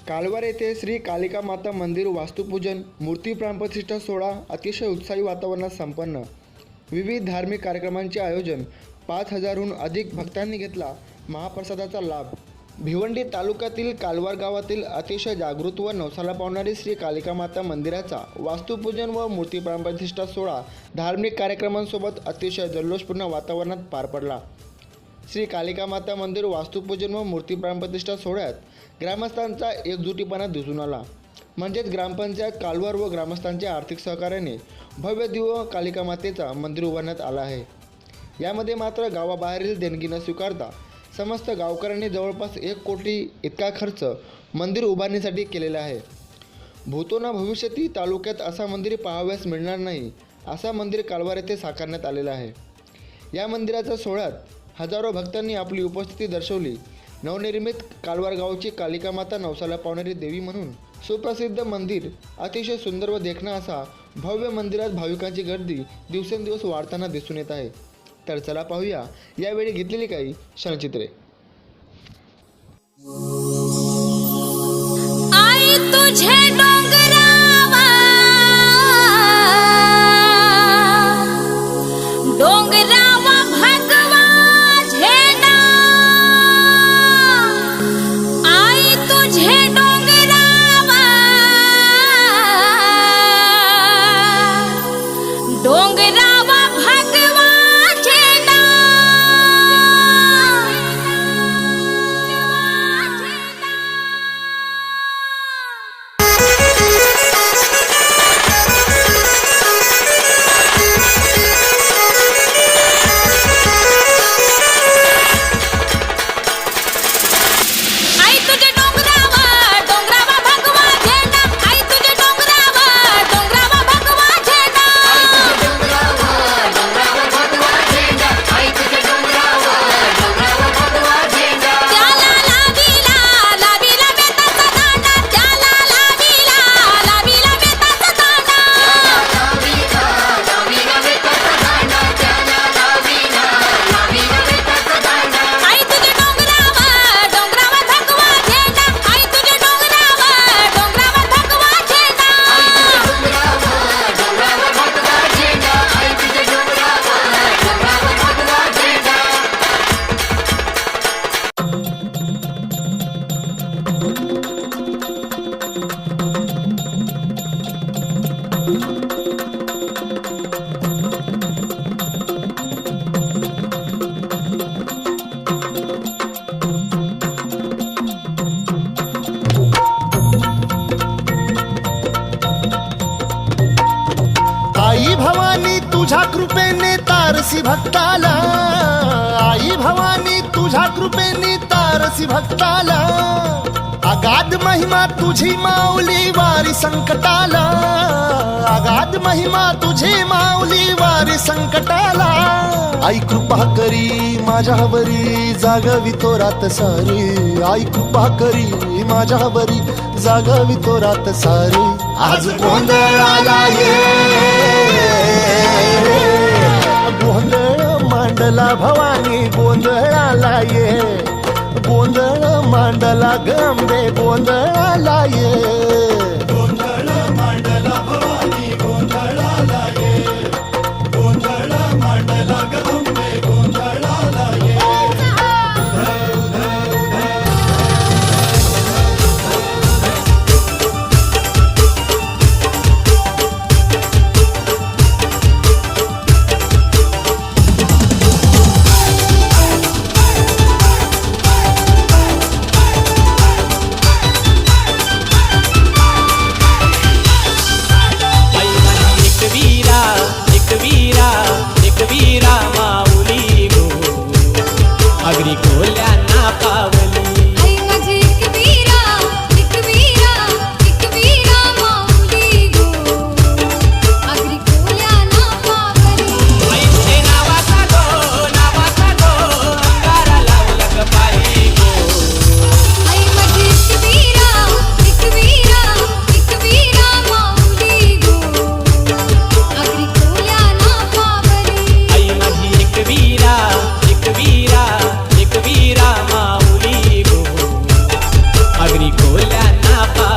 कालवार येथे श्री कालिका माता मंदिर वास्तुपूजन मूर्ती प्राणप्रतिष्ठा सोहळा अतिशय उत्साही वातावरणात संपन्न. विविध धार्मिक कार्यक्रमांचे आयोजन. 5,000हून अधिक भक्तांनी घेतला महाप्रसादाचा लाभ. भिवंडी तालुक्यातील कालवार गावातील अतिशय जागृत व नवसाला पावणारी श्री कालिका माता मंदिराचा वास्तुपूजन व मूर्ती प्राणप्रतिष्ठा सोहळा धार्मिक कार्यक्रमांसोबत अतिशय जल्लोषपूर्ण वातावरणात पार पडला. श्री कालिका माता मंदिर वास्तुपूजन व मूर्ती प्राणप्रतिष्ठा सोहळ्यात ग्रामस्थांचा एकजुटीपणा दिसून आला. म्हणजेच ग्रामपंचायत कालवार व ग्रामस्थांच्या आर्थिक सहकार्याने भव्य दिव्य कालिका मातेचा मंदिर उभारण्यात आला आहे. यामध्ये मात्र गावाबाहेरील देणगी न स्वीकारता समस्त गावकऱ्यांनी जवळपास 1 कोटी इतका खर्च मंदिर उभारणीसाठी केलेला आहे. भूतोना भविष्याती तालुक्यात असा मंदिर पाहावयास मिळणार नाही असा मंदिर कालवार येथे साकारण्यात आलेला आहे. या मंदिराच्या सोहळ्यात हजारो भक्तांनी आपली उपस्थिती दर्शवली. नवनिर्मित कालवार गावची कालिका माता नवसाला पावणारी देवी म्हणून सुप्रसिद्ध मंदिर अतिशय सुंदर व देखणा असा भव्य मंदिरात भाविकांची गर्दी दिवसेंदिवस वाढताना दिसून येत आहे. तर चला पाहूया यावेळी घेतलेली काही क्षणचित्रे. आई तुझे डोंगरावा डोंगरावा भगवा झेंडा आई तुझे डोंगरावा डोंगरावा भगवा झेंडा आई तुझे डोंगरावा डोंगरावा भगवा झेंडा आई तुझे डोंगरावा डोंगरावा भगवा झेंडा त्याला लावीला बेताचा दांडा त्याला लावीला बेताचा दांडा आई तुझे डोंगरावा डोंगरावा भगवा झेंडा आई तुझे डोंगरावा डोंगरावा भगवा झेंडा आई भवानी तुझ्या कृपेने तारसी भक्ताला आई भवानी तुझ्या कृपेने तारसी भक्ताला अगाध महिमा तुझी माऊली वारी संकटाला अगाध महिमा तुझी माऊली वारी संकटाला आई कृपा करी माझ्यावरी जागवी तो रात सारी आई कृपा करी माझ्यावरी जागवी तो रात सारी आज गोंधळाला ये गोंधळ मांडला भवानी गोंधळाला ये गोंधळ मांडला गंबे गोंधळाला ये गोंधळ मांडला भवानी गोंधळाला ये गोंधळ मांडला गंबे गोंधळाला ये सगळ्यांना पाय